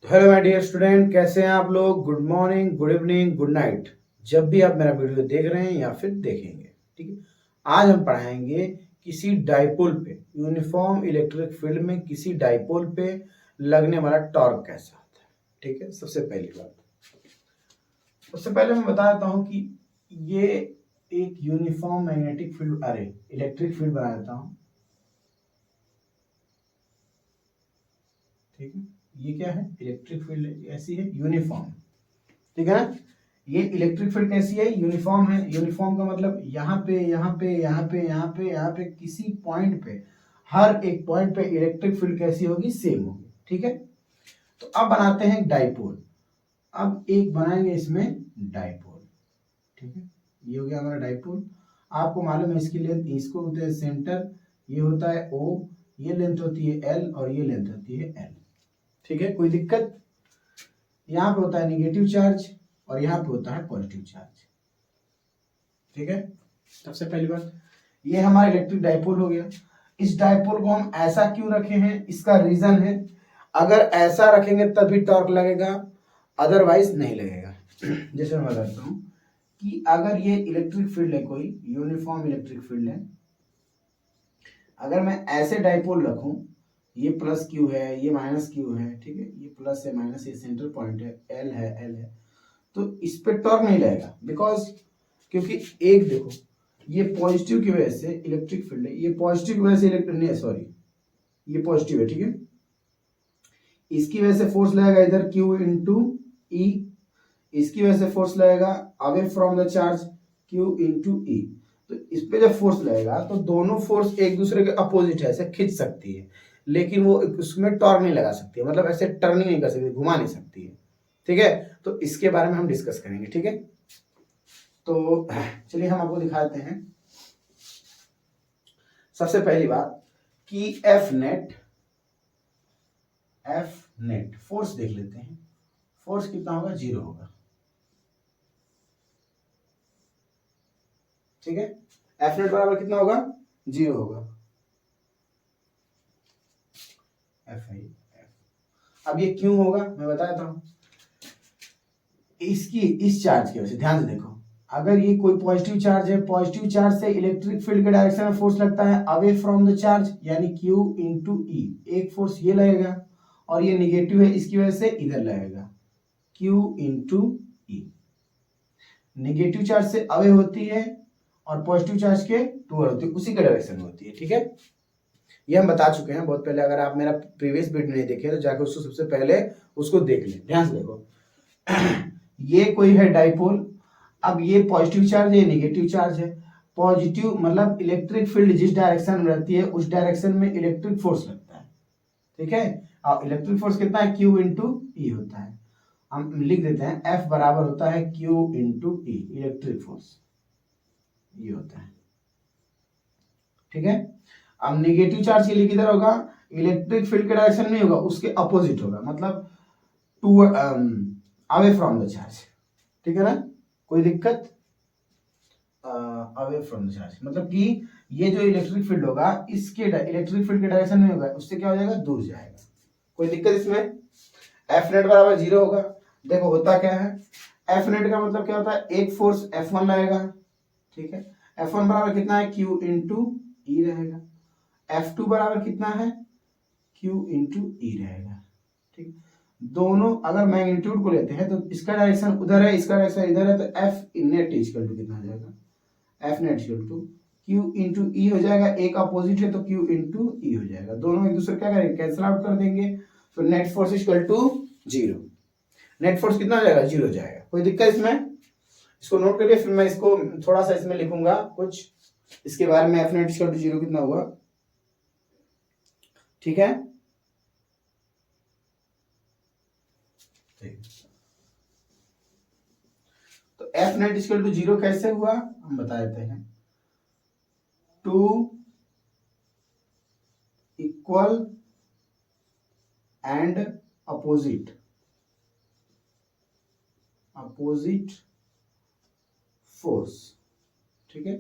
Hello my dear student, कैसे हैं आप लोग। Good morning, good evening, good night, जब भी आप मेरा वीडियो देख रहे हैं या फिर देखेंगे। ठीक है, आज हम पढ़ाएंगे किसी डाइपोल पे, यूनिफॉर्म इलेक्ट्रिक फील्ड में किसी डाइपोल पे लगने वाला टॉर्क कैसा होता है। ठीक है, सबसे पहली बात, उससे पहले मैं बता देता हूं कि ये एक यूनिफॉर्म मैग्नेटिक फील्ड, अरे इलेक्ट्रिक फील्ड बना देता हूं। ठीक है, ये क्या है, इलेक्ट्रिक फील्ड ऐसी है, यूनिफॉर्म। ठीक है ना, ये इलेक्ट्रिक फील्ड कैसी है, यूनिफॉर्म है। यूनिफॉर्म का मतलब यहाँ पे यहाँ पे यहाँ पे यहाँ पे यहाँ पे किसी पॉइंट पे, हर एक पॉइंट पे इलेक्ट्रिक फील्ड कैसी होगी, सेम होगी। ठीक है, तो अब बनाते हैं डाइपोल। अब एक बनाएंगे इसमें डाइपोल। ठीक है, ये हो गया हमारा डाइपोल। आपको मालूम है इसकी लेंथ, इसको होता है सेंटर, ये होता है ओ, ये लेंथ होती है एल और ये लेंथ होती है एल। ठीक है, कोई दिक्कत। यहाँ पे होता है निगेटिव चार्ज और यहाँ पे होता है पॉजिटिव चार्ज। ठीक है, सबसे पहली बात, ये हमारा इलेक्ट्रिक डाइपोल हो गया। इस डाइपोल को हम ऐसा क्यों रखे हैं, इसका रीजन है, अगर ऐसा रखेंगे तभी टॉर्क लगेगा, अदरवाइज नहीं लगेगा। जैसे मैं बताता हूँ कि अगर ये इलेक्ट्रिक फील्ड है, कोई यूनिफॉर्म इलेक्ट्रिक फील्ड है, अगर मैं ऐसे डाइपोल रखूं, ये प्लस क्यू है, ये माइनस क्यू है, ठीक है, ये प्लस है माइनस, ये सेंटर पॉइंट है, एल है एल है, तो इस पे टॉर्क नहीं लगेगा। बिकॉज, क्योंकि एक देखो, ये पॉजिटिव की वजह से इलेक्ट्रिक फील्ड है, ये पॉजिटिव की वजह से इलेक्ट्रिक नहीं, सॉरी ये पॉजिटिव है। ठीक है, इसकी वजह से फोर्स लगेगा इधर Q इंटू ई, इसकी वजह से फोर्स लगेगा away from the charge Q into E. तो इस पे जब फोर्स लगेगा तो दोनों फोर्स एक दूसरे के अपोजिट है, ऐसे खींच सकती है, लेकिन वो उसमें टॉर्क नहीं लगा सकती है, मतलब ऐसे टर्निंग नहीं कर सकती, घुमा नहीं सकती है। ठीक है, तो इसके बारे में हम डिस्कस करेंगे। ठीक है, तो चलिए हम आपको दिखाते हैं। सबसे पहली बात कि एफ नेट फोर्स देख लेते हैं। फोर्स कितना होगा, 0 होगा। ठीक है, एफ नेट बराबर कितना होगा, 0 होगा। एफ आई एफ, अब ये क्यों होगा मैं बता देता हूं। इसकी इस चार्ज की वजह से, ध्यान से देखो, अगर ये कोई पॉजिटिव चार्ज है, पॉजिटिव चार्ज से इलेक्ट्रिक फील्ड के डायरेक्शन में फोर्स लगता है अवे फ्रॉम द चार्ज, यानी Q इंटू ई, एक फोर्स ये लगेगा, और ये निगेटिव है, इसकी वजह से इधर लगेगा Q इंटू ई। निगेटिव चार्ज से अवे होती है और पॉजिटिव चार्ज के टूवर्ड होती है, उसी के डायरेक्शन में होती है। ठीक है, ये हम बता चुके हैं बहुत पहले, अगर आप मेरा प्रीवियस वीडियो नहीं देखे तो जाकर उसको सबसे पहले उसको देख लें। ध्यान से देखो, ये कोई है डाइपोल, अब ये पॉजिटिव चार्ज है, ये निगेटिव चार्ज है। पॉजिटिव मतलब इलेक्ट्रिक फील्ड जिस डायरेक्शन में रहती है उस डायरेक्शन में इलेक्ट्रिक फोर्स लगता है। ठीक है, और इलेक्ट्रिक फोर्स कितना है, Q इंटू ई होता है। हम लिख देते हैं F बराबर होता है Q इंटू ई, इलेक्ट्रिक फोर्स ये होता है। ठीक है, अब निगेटिव चार्ज के लिए किधर होगा, इलेक्ट्रिक फील्ड के डायरेक्शन में होगा, उसके अपोजिट होगा, मतलब to away from the charge. ठीक है ना, कोई दिक्कत। अवे फ्रॉम द चार्ज मतलब कि ये जो इलेक्ट्रिक फील्ड होगा इसके इलेक्ट्रिक फील्ड के डायरेक्शन में होगा, उससे क्या हो जाएगा, दूर जाएगा। कोई दिक्कत इसमें। एफ नेट बराबर 0 होगा। देखो होता क्या है, एफ नेट का मतलब क्या होता है, एक फोर्स F1 लगेगा। ठीक है, F1 बराबर कितना है, Q इंटू ई रहेगा। F2 बराबर कितना है, Q इंटू ई रहेगा। ठीक, दोनों अगर मैग्नीट्यूड को लेते हैं तो इसका डायरेक्शन उधर है, इसका डायरेक्शन इधर है, तो एफ नेट इक्वल टू कितना हो जाएगा, F net equal to q into E हो जाएगा, एक अपोजिट है तो क्यू इंटू ई हो जाएगा, दोनों एक दूसरे क्या करेंगे, कैंसिल आउट कर देंगे, तो net force equal to 0। Net force कितना हो जाएगा, 0 हो जाएगा। कोई दिक्कत इसमें, इसको नोट करिए, फिर मैं इसको थोड़ा सा इसमें लिखूंगा कुछ इसके बारे में, एफ नेट इक्वल टू 0 कितना हुआ। ठीक है, तो एफ नेट इक्वल टू 0 कैसे हुआ हम बता देते हैं। Two equal and opposite force. ठीक है,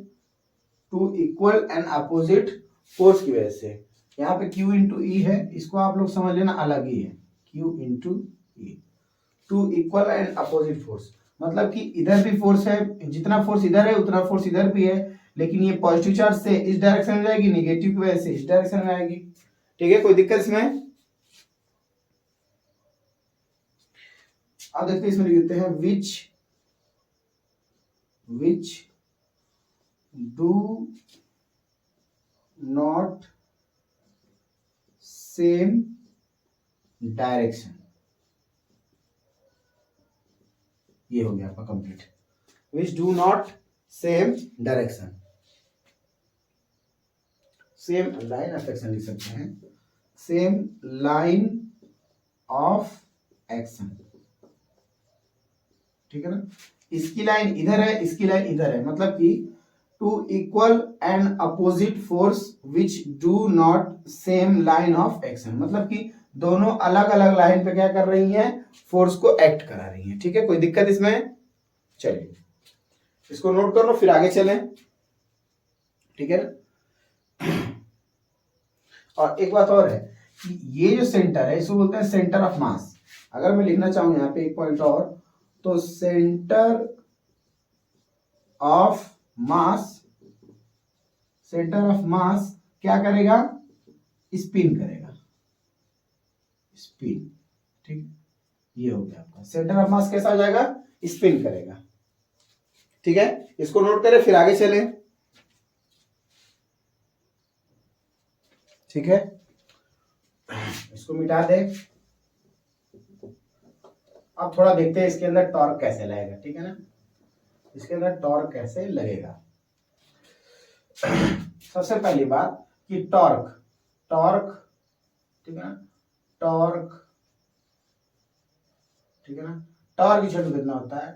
two equal and opposite force की वजह से, यहाँ पे Q इंटू ई है, इसको आप लोग समझ लेना अलग ही है, Q इंटू ये two equal and opposite force, मतलब कि इधर भी फोर्स है, जितना फोर्स इधर है उतना फोर्स इधर भी है, लेकिन ये पॉजिटिव चार्ज से इस डायरेक्शन में जाएगी, निगेटिव की वजह से इस डायरेक्शन में आएगी। ठीक है, कोई दिक्कत इसमें? अब देखते हैं, इसमें लिखते हैं विच डू नॉट सेम डायरेक्शन। ये हो गया आपका complete, which do not same direction, same line of action लिख सकते हैं, सेम लाइन ऑफ एक्शन। ठीक है ना, इसकी लाइन इधर है, इसकी लाइन इधर है, मतलब कि two equal and opposite force which do not same line of action, मतलब कि दोनों अलग अलग लाइन पे क्या कर रही हैं, फोर्स को एक्ट करा रही हैं। ठीक है, कोई दिक्कत इसमें? चलिए इसको नोट कर लो, फिर आगे चलें। ठीक है ना, और एक बात और है कि ये जो सेंटर है इसको बोलते हैं सेंटर ऑफ मास। अगर मैं लिखना चाहूं यहाँ पे एक पॉइंट और, तो centre of mass, centre of mass क्या करेगा, स्पिन करेगा, स्पिन। ठीक, ये हो गया आपका सेंटर ऑफ मास, कैसा हो जाएगा, स्पिन करेगा। ठीक है, इसको नोट करें, फिर आगे चलें। ठीक है, इसको मिटा दे। अब थोड़ा देखते हैं इसके अंदर टॉर्क कैसे लगेगा। ठीक है ना, इसके अंदर टॉर्क कैसे लगेगा। सबसे पहली बात कि टॉर्क, ठीक है ना, टॉर्क, ठीक है ना, टॉर्क इक्वल कितना होता है,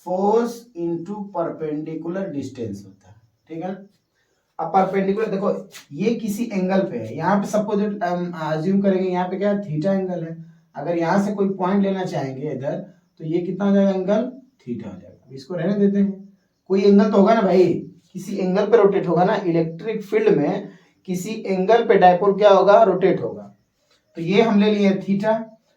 फोर्स इनटू परपेंडिकुलर डिस्टेंस होता है। ठीक है, अब परपेंडिकुलर देखो, ये किसी एंगल पे है, यहाँ पे सपोज अज्यूम करेंगे यहाँ पे क्या है, थीटा एंगल है। अगर यहाँ से कोई पॉइंट लेना चाहेंगे इधर, तो ये कितना हो जाएगा, एंगल थीटा हो जाएगा। इसको रहने देते हैं, कोई एंगल तो होगा ना भाई, किसी एंगल पे रोटेट होगा ना, इलेक्ट्रिक फील्ड में किसी एंगल पे डायपोल क्या होगा, रोटेट होगा। तो ये हम ले लिए थीटा।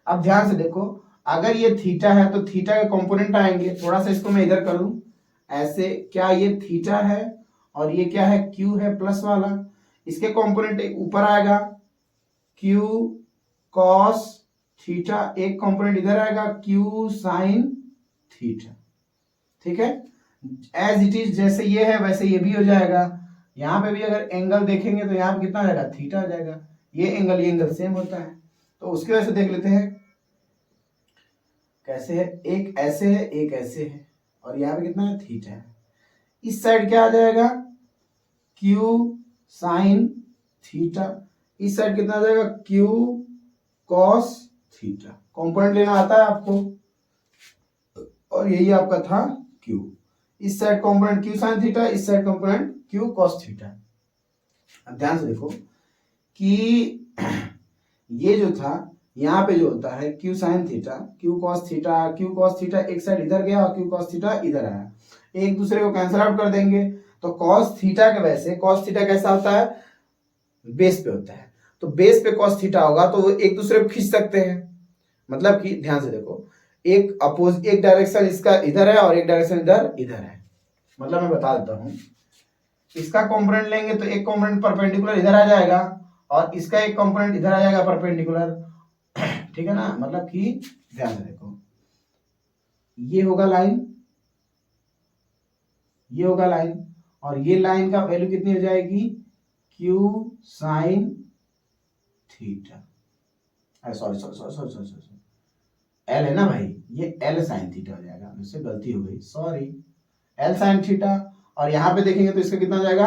अब ध्यान से देखो, अगर ये थीटा है तो थीटा के कंपोनेंट आएंगे, थोड़ा सा इसको मैं इधर कर लूं ऐसे, क्या ये थीटा है और ये क्या है, क्यू है प्लस वाला, इसके कंपोनेंट एक ऊपर आएगा क्यू कॉस थीटा, एक कंपोनेंट इधर आएगा क्यू साइन थीटा। ठीक है, एज इट इज, जैसे ये है वैसे ये भी हो जाएगा। यहाँ पे भी अगर एंगल देखेंगे तो यहाँ पे कितना हो जाएगा, थीटा हो जाएगा। ये एंगल सेम होता है, तो उसकी वजह से देख लेते हैं कैसे है, एक ऐसे है एक ऐसे है, और यहाँ पे कितना है, थीटा है। इस साइड क्या आ जाएगा, क्यू साइन थीटा, इस साइड कितना आ जाएगा, क्यू कॉस थीटा। कंपोनेंट लेना आता है आपको, और यही आपका था क्यू। इस side component q sine theta, इस side component q cos theta. अब ध्यान से देखो कि ये जो था यहाँ पे जो होता है Q sine theta, Q cos theta, Q cos theta एक साइड इधर गया और क्यू कॉस थीटा इधर आया, एक दूसरे को कैंसिल आउट कर देंगे। तो कॉस थीटा के वजह से, कॉस थीटा कैसा होता है, बेस पे होता है, तो बेस पे कॉस थीटा होगा तो वो एक दूसरे को खींच सकते हैं। मतलब कि ध्यान से देखो, एक डायरेक्शन इसका इधर है और एक डायरेक्शन इधर है। मतलब मैं बता देता हूं, इसका कंपोनेंट लेंगे तो एक कंपोनेंट परपेंडिकुलर इधर आ जाएगा और इसका एक कंपोनेंट इधर आ जाएगा परपेंडिकुलर। ठीक है ना, मतलब कि ध्यान से देखो, ये होगा लाइन, ये होगा लाइन, और ये लाइन का वैल्यू कितनी हो जाएगी, Q sine theta, sorry sorry sorry sorry sorry sorry, L है ना भाई, ये एल साइन थीटा हो जाएगा, मुझसे गलती हो गई, सॉरी, एल साइन थीटा। और यहां पे देखेंगे तो इसका कितना हो जाएगा,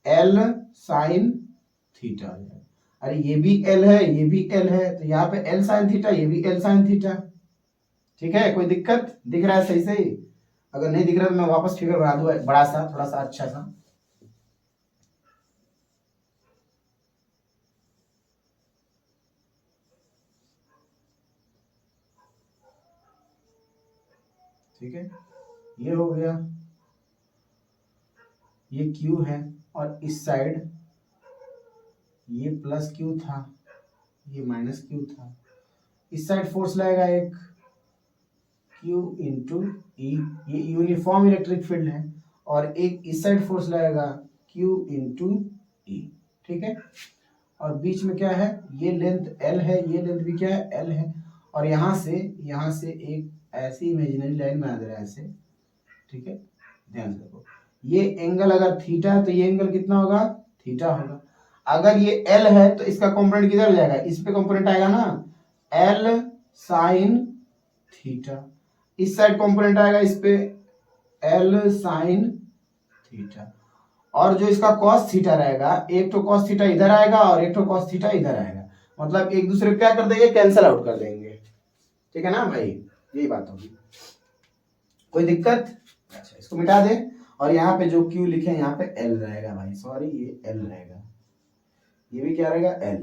एल साइन थीटा हो जाएगा। अरे ये भी एल है, ये भी एल है, तो यहाँ पे एल साइन थीटा, ये भी एल साइन थीटा। ठीक है, कोई दिक्कत दिख रहा है सही से? अगर नहीं दिख रहा तो मैं वापस फिगर बना दूंगा बड़ा सा, थोड़ा सा अच्छा सा। ठीक है, ये हो गया, ये क्यू है और इस साइड ये प्लस क्यू था, ये माइनस क्यू था, इस साइड फोर्स लगेगा एक Q इंटू ई, ये यूनिफॉर्म इलेक्ट्रिक फील्ड है, और एक इस साइड फोर्स लगेगा Q इंटू ई, ठीक है। और बीच में क्या है, ये लेंथ L है, ये लेंथ भी क्या है, L है, और यहाँ से एक ऐसी इमेजिनरी लाइन बना दे रहा है ऐसे, ठीक है। ध्यान से देखो, ये एंगल अगर थीटा है तो ये एंगल कितना होगा, थीटा होगा। अगर ये L है तो इसका कंपोनेंट किधर जाएगा, इस पे कंपोनेंट आएगा ना, L साइन थीटा। इस साइड कंपोनेंट आएगा इस पे L साइन थीटा। और जो इसका cos थीटा रहेगा, एक तो cos थीटा इधर आएगा और एक तो cos थीटा इधर आएगा, मतलब एक दूसरे को क्या कर देंगे, कैंसिल आउट कर देंगे, ठीक है ना भाई, यही बात होगी। कोई दिक्कत? अच्छा, इसको मिटा दे, और यहाँ पे जो Q लिखे यहाँ पे L रहेगा भाई, सॉरी ये L रहेगा, ये भी क्या रहेगा, L,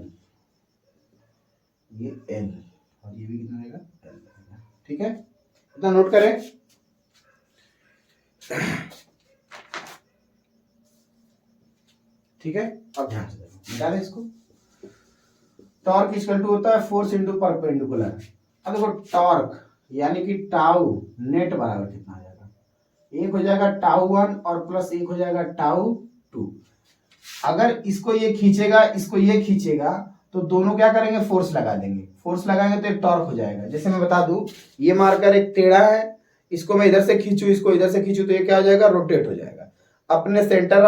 ये L, और ये भी कितना रहेगा, L रहेगा, ठीक है। इतना नोट करें। ठीक है, अब ध्यान से देखो, मिटा दें इसको। टॉर्क इक्वल टू होता है फोर्स इंटू परपेंडिकुलर। अब देखो टॉर्क यानी कि टाउ नेट बराबर कितना आ जाएगा, एक हो जाएगा टाउ 1 और प्लस एक हो जाएगा टाउ 2। अगर इसको ये खींचेगा, इसको ये खींचेगा, तो दोनों क्या करेंगे, फोर्स लगा देंगे। फोर्स लगाएंगे तो एक टॉर्क हो जाएगा। जैसे मैं बता दूं, ये मार्कर एक टेढ़ा है, इसको मैं इधर से खींचूं, इसको इधर से खींचूं, तो ये क्या हो जाएगा, रोटेट हो जाएगा। अपने सेंटर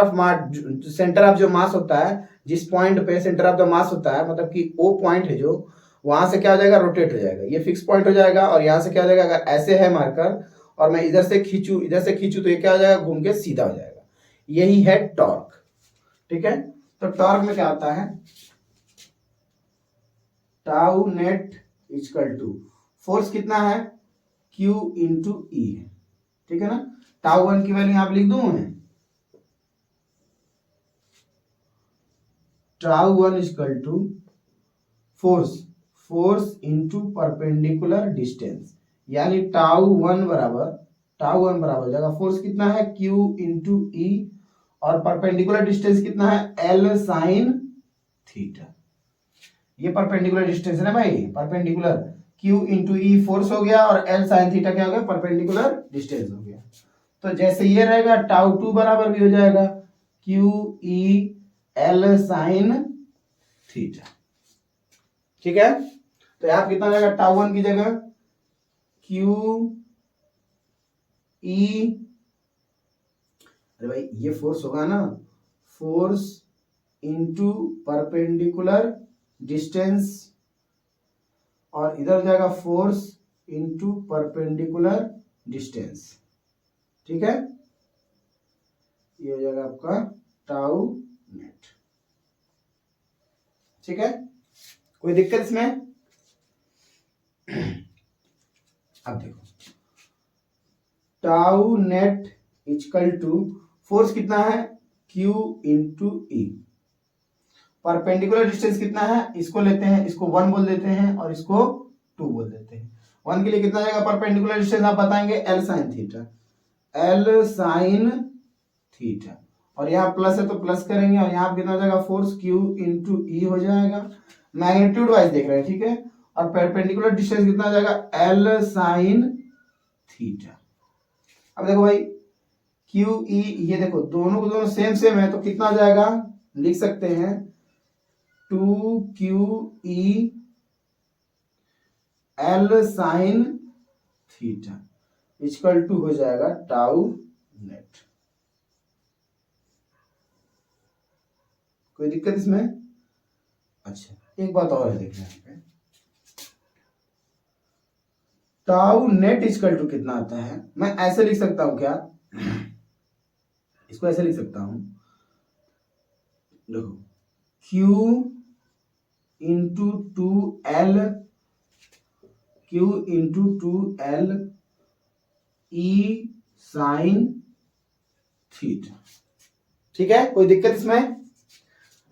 ऑफ जो मास होता है, जिस पॉइंट पे सेंटर ऑफ द मास होता है, मतलब कि ओ पॉइंट है जो, वहां से क्या हो जाएगा, रोटेट हो जाएगा। ये फिक्स पॉइंट हो जाएगा, और यहाँ से क्या हो जाएगा, अगर ऐसे है मार्कर और मैं इधर से खींचूं तो ये क्या हो जाएगा, घूम के सीधा हो जाएगा। यही है टॉर्क, ठीक है। तो टॉर्क में क्या होता है, tau net equal to force कितना है, Q इंटू ई है, ठीक है ना। टाउ 1 की वैल्यू यहाँ पे लिख दूं मैं, tau 1 equal to force into perpendicular distance, यानी टाउ 1 बराबर हो जाएगा, फोर्स कितना है, Q इंटू ई, और परपेंडिकुलर डिस्टेंस कितना है, L साइन थीटा। ये परपेंडिकुलर डिस्टेंस है ना भाई, परपेंडिकुलर, Q इंटू ई फोर्स हो गया, और L साइन थीटा क्या हो गया, परपेंडिकुलर डिस्टेंस हो गया। तो जैसे ये रहेगा, टाउ 2 बराबर भी हो जाएगा Q ई L साइन थीटा, ठीक है। तो यहाँ कितना रहेगा, टाउ 1 की जगह Q ई, अरे भाई ये फोर्स होगा ना, फोर्स इंटू परपेंडिकुलर डिस्टेंस, और इधर हो जाएगा फोर्स इंटू परपेंडिकुलर डिस्टेंस, ठीक है। ये हो जाएगा आपका टाउ नेट, ठीक है। कोई दिक्कत इसमें? अब देखो, tau net equal to force कितना है, Q into E, perpendicular distance कितना है, इसको लेते हैं, इसको 1 बोल देते हैं और इसको 2 बोल देते हैं। 1 के लिए कितना जाएगा परपेंडिकुलर डिस्टेंस, आप बताएंगे, L sine theta, L sine theta, और यहाँ प्लस है तो प्लस करेंगे, और यहाँ कितना हो जाएगा, फोर्स Q इंटू ई हो जाएगा, मैग्नीट्यूड वाइज देख रहे हैं, ठीक है। और परपेंडिकुलर डिस्टेंस कितना हो जाएगा, L साइन थीटा। अब देखो भाई Q E, ये देखो दोनों को दोनों सेम है, तो कितना हो जाएगा, लिख सकते हैं 2QE L sine theta equal to हो जाएगा टाउ नेट। कोई दिक्कत इसमें? अच्छा, एक बात और है, देखना है, टाउ नेट इक्वल टू कितना आता है, मैं ऐसे लिख सकता हूं क्या, इसको ऐसे लिख सकता हूं, देखो Q into 2L, Q into 2L E sine theta, ठीक है। कोई दिक्कत इसमें?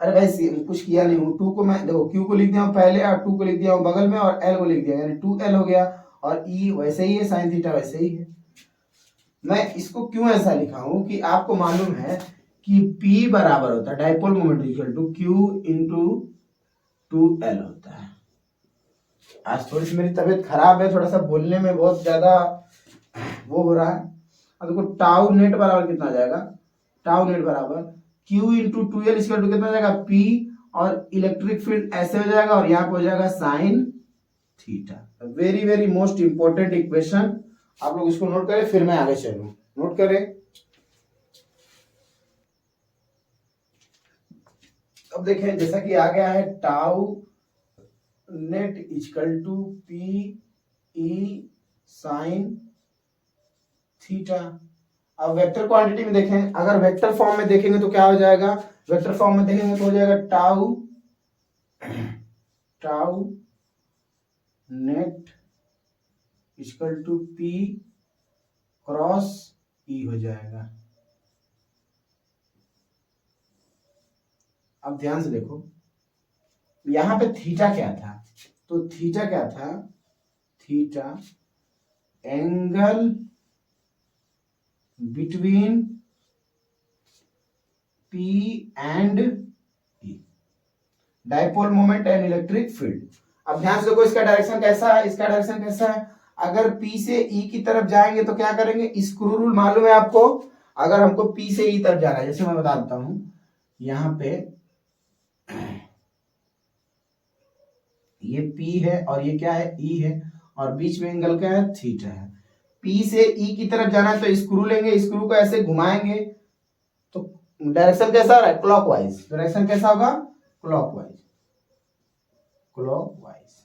अरे भाई कुछ किया नहीं हूं, 2 को मैं देखो Q को लिख दिया हूं पहले, और 2 को लिख दिया हूं बगल में, और L को लिख दिया, यानी 2L हो गया, और E वैसे ही है, साइन थीटा वैसे ही है। मैं इसको क्यों ऐसा लिखा हूं कि आपको मालूम है कि P बराबर होता है dipole moment equal to Q into 2L होता है, आज थोड़ी सी मेरी तबीयत खराब है, थोड़ा सा बोलने में बहुत ज्यादा वो हो रहा है। अब देखो टाउ नेट बराबर कितना आ जाएगा, टाउ नेट बराबर Q into 2L equal to कितना आ जाएगा P, और इलेक्ट्रिक फील्ड ऐसे हो जाएगा और यहाँ पे हो जाएगा sine theta. Very very most important equation, आप लोग इसको नोट करें फिर मैं आगे चलूं। नोट करें। अब देखें जैसा कि आ गया है tau net equal to P E sine theta. अब वेक्टर क्वांटिटी में देखें, अगर वेक्टर फॉर्म में देखेंगे तो क्या हो जाएगा, वेक्टर फॉर्म में देखेंगे तो हो जाएगा tau tau net equal to P cross E हो जाएगा। अब ध्यान से देखो यहां पे थीटा क्या था, तो थीटा क्या था, theta angle between P and E, dipole moment and electric field. अब ध्यान से देखो इसका डायरेक्शन कैसा है, इसका डायरेक्शन कैसा है, अगर P से E की तरफ जाएंगे तो क्या करेंगे, स्क्रू रूल मालूम है आपको, अगर हमको P से E तरफ जाना है, जैसे मैं बता देता हूं, यहां पे ये P है और ये क्या है E है, और बीच में एंगल क्या है, थीटा है। P से E की तरफ जाना है तो स्क्रू लेंगे, स्क्रू को ऐसे घुमाएंगे तो डायरेक्शन कैसा आ रहा है, क्लॉकवाइज। डायरेक्शन कैसा होगा, क्लॉकवाइज, क्लॉकवाइज,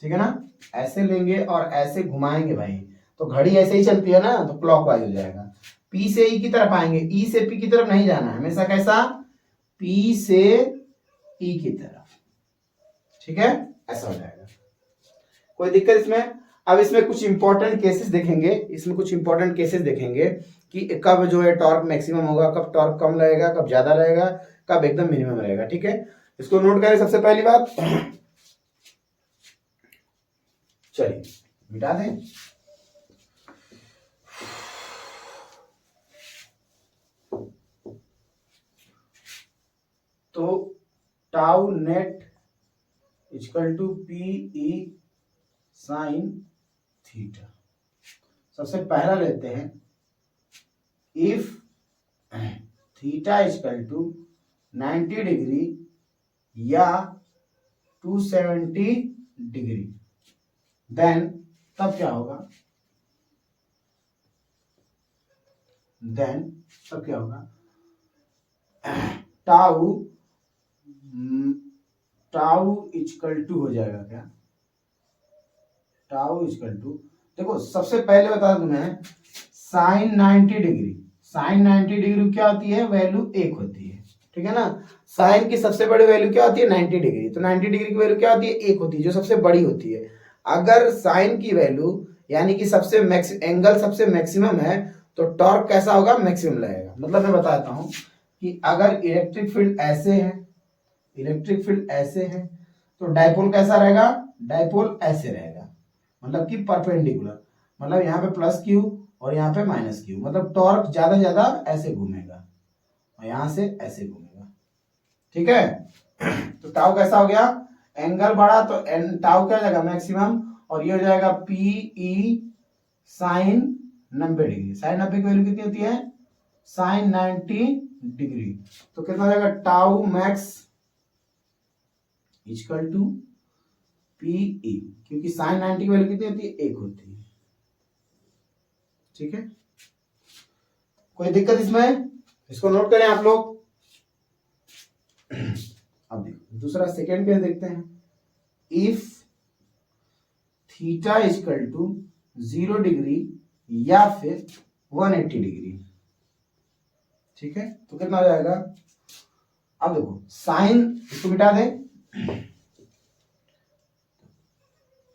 ठीक है ना। ऐसे लेंगे और ऐसे घुमाएंगे भाई, तो घड़ी ऐसे ही चलती है ना, तो क्लॉकवाइज हो जाएगा। P से E की तरफ आएंगे, E से P की तरफ नहीं जाना है, हमेशा कैसा, P से E की तरफ, ठीक है, ऐसा हो जाएगा। कोई दिक्कत इसमें। अब इसमें कुछ इंपॉर्टेंट केसेस देखेंगे, इसमें कुछ इंपॉर्टेंट केसेस देखेंगे कि कब जो है टॉर्क मैक्सिमम होगा, कब टॉर्क कम रहेगा, कब ज्यादा रहेगा, कब एकदम मिनिमम रहेगा, ठीक है। इसको नोट करें। सबसे पहली बात, चलिए मिटा दें। तो tau net equal to P E sine theta. सबसे पहला लेते हैं, if theta equal to 90 degree या 270 डिग्री, देन तब क्या होगा, देन तब क्या होगा, टाउ टाउ इक्वल टू हो जाएगा क्या, टाउ इक्वल टू, देखो सबसे पहले बता दूं मैं, साइन 90 डिग्री, साइन 90 डिग्री क्या होती है, वैल्यू 1 होती है, ठीक है ना। साइन की सबसे बड़ी वैल्यू क्या होती है, 90 डिग्री, तो 90 डिग्री की वैल्यू क्या होती है, 1 होती है, जो सबसे बड़ी होती है। अगर साइन की वैल्यू यानी कि सबसे एंगल सबसे मैक्सिमम है तो टॉर्क कैसा होगा, मैक्सिमम लगेगा। मतलब मैं बताता हूं कि अगर इलेक्ट्रिक फील्ड ऐसे है, इलेक्ट्रिक फील्ड ऐसे है, तो डाइपोल कैसा रहेगा, डाइपोल ऐसे रहेगा, मतलब कि परपेंडिकुलर, मतलब यहाँ पे प्लस क्यू और यहाँ पे माइनस क्यू, मतलब टॉर्क ज्यादा से ज्यादा ऐसे घूमेगा और यहाँ से ऐसे घूमेगा, ठीक है। तो टाउ कैसा हो गया, एंगल बढ़ा तो टाउ क्या हो जाएगा, मैक्सिमम, और ये हो जाएगा P E sine 90 degree. Sine 90 की वैल्यू कितनी होती है, साइन 90 डिग्री, तो कितना हो जाएगा, tau max equal to P E, क्योंकि साइन 90 की वैल्यू कितनी होती है, 1 होती है, ठीक है। कोई दिक्कत इसमें, इसको नोट करें आप लोग। अब देखो दूसरा सेकेंड केस देखते हैं, if theta equal to 0 degree या फिर 180 डिग्री, ठीक है, तो कितना हो जाएगा। अब देखो साइन, इसको मिटा दें,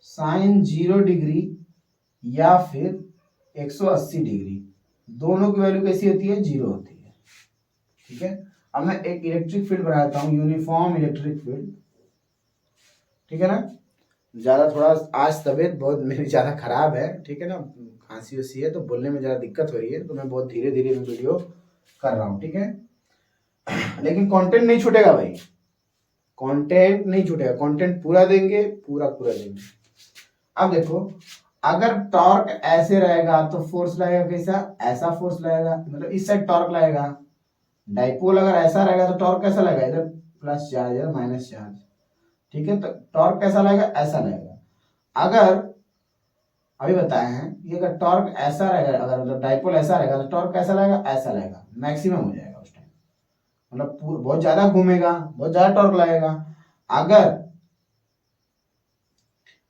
साइन 0 डिग्री या फिर 180 डिग्री, दोनों की वैल्यू कैसी होती है, 0 होती है, ठीक है। अब मैं एक इलेक्ट्रिक फील्ड बनाता हूं, यूनिफॉर्म इलेक्ट्रिक फील्ड, ठीक है ना। ज्यादा थोड़ा आज तबीयत बहुत मेरी ज्यादा खराब है, ठीक है ना, खांसी उसी है तो बोलने में ज्यादा दिक्कत हो रही है, तो मैं बहुत धीरे धीरे वीडियो कर रहा हूं, ठीक है। लेकिन कंटेंट नहीं छूटेगा भाई, कंटेंट नहीं छूटेगा, कंटेंट पूरा देंगे, पूरा पूरा देंगे। अब देखो अगर टॉर्क ऐसे रहेगा तो फोर्स लगेगा कैसा, ऐसा फोर्स लगेगा, मतलब इस साइड टॉर्क लगेगा। डाइपोल अगर ऐसा रहेगा तो टॉर्क कैसा लगेगा, इधर प्लस चार्ज इधर माइनस चार्ज, ठीक है। तो टॉर्क कैसा लगेगा, ऐसा लगेगा। अगर अभी बताए हैं कि अगर टॉर्क ऐसा रहेगा, अगर मतलब डाइपोल ऐसा रहेगा तो टॉर्क कैसा लगेगा, ऐसा लगेगा, मैक्सिमम हो जाएगा उस टाइम, मतलब बहुत ज्यादा घूमेगा, बहुत ज्यादा टॉर्क लगेगा। अगर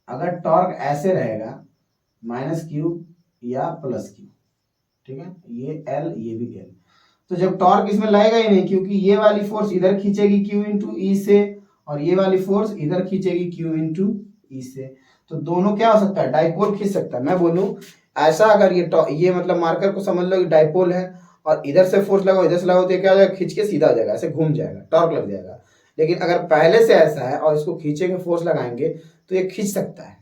अगर टॉर्क ऐसे रहेगा माइनस क्यू या प्लस क्यू, ठीक है, ये एल ये भी एल, तो जब टॉर्क इसमें लगेगा ही नहीं, क्योंकि ये वाली फोर्स इधर खींचेगी क्यू इंटू ई से, और ये वाली फोर्स इधर खींचेगी क्यू इंटू ई से, तो दोनों क्या हो सकता है, डाइपोल खींच सकता है। मैं बोलूं ऐसा, अगर ये मतलब मार्कर को समझ लो कि डाइपोल है और इधर से फोर्स लगाओ इधर से लगाओ, तो ये क्या हो जाएगा, खींच के सीधा हो जाएगा, ऐसे घूम जाएगा, टॉर्क लग जाएगा। लेकिन अगर पहले से ऐसा है और इसको खींचेंगे, फोर्स लगाएंगे, तो ये खींच सकता है,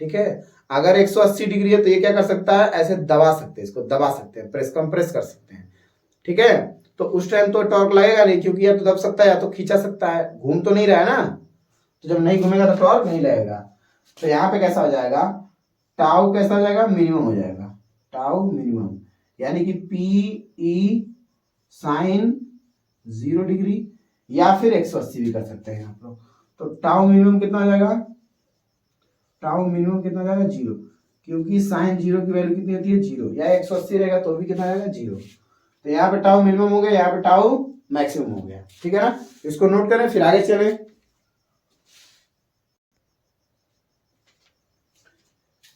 ठीक है। अगर 180 डिग्री है तो ये क्या कर सकता है, ऐसे दबा सकते हैं, इसको दबा सकते हैं, प्रेस कंप्रेस कर सकते हैं, ठीक है। तो उस टाइम तो टॉर्क लगेगा नहीं, क्योंकि या तो दब सकता है या तो खींचा सकता है, घूम तो नहीं रहा है ना, तो जब नहीं घूमेगा तो टॉर्क नहीं लगेगा। तो यहाँ पे कैसा हो जाएगा, टाउ कैसा हो जाएगा, मिनिमम हो जाएगा, टाउ मिनिमम, यानी कि पी ई साइन 0 डिग्री या फिर 180 भी कर सकते हैं आप लोग। तो टाउ मिनिमम कितना हो जाएगा, टाउ मिनिमम कितना हो जाएगा, 0, क्योंकि साइन 0 की वैल्यू कितनी होती है, 0, या 180 रहेगा तो भी कितना आएगा, 0। तो यहाँ पे टाउ मिनिमम हो गया, यहाँ पे टाउ मैक्सिमम हो गया, ठीक है ना। इसको नोट करें फिर आगे चलें।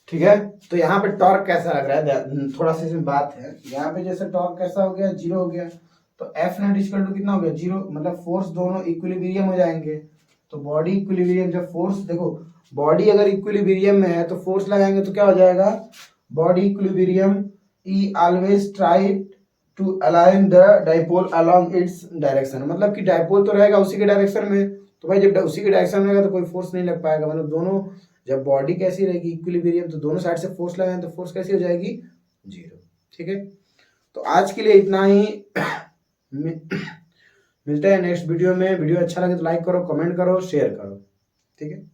ठीक है, तो यहाँ पे टॉर्क कैसा लग रहा है, थोड़ा सा इसमें बात है। यहाँ पे जैसे टॉर्क कैसा हो गया, 0 हो गया, तो एफ नेट इक्वल टू कितना हो गया, 0, मतलब फोर्स दोनों इक्विलिब्रियम हो जाएंगे। तो बॉडी इक्विलिब्रियम, जब फोर्स देखो बॉडी अगर इक्विलिब्रियम में है तो फोर्स लगाएंगे तो क्या हो जाएगा, body equilibrium, E always try to align the dipole along its direction, मतलब कि डाइपोल तो रहेगा उसी के डायरेक्शन में, तो भाई जब उसी के डायरेक्शन में रहेगा तो कोई फोर्स नहीं लग पाएगा, मतलब दोनों, जब बॉडी कैसी रहेगी, इक्विलिब्रियम, तो दोनों साइड से फोर्स लगाएं तो फोर्स कैसी हो जाएगी, 0, ठीक है। तो आज के लिए इतना ही, मिलते हैं नेक्स्ट वीडियो में। वीडियो अच्छा लगे तो लाइक करो, कमेंट करो, शेयर करो, ठीक है।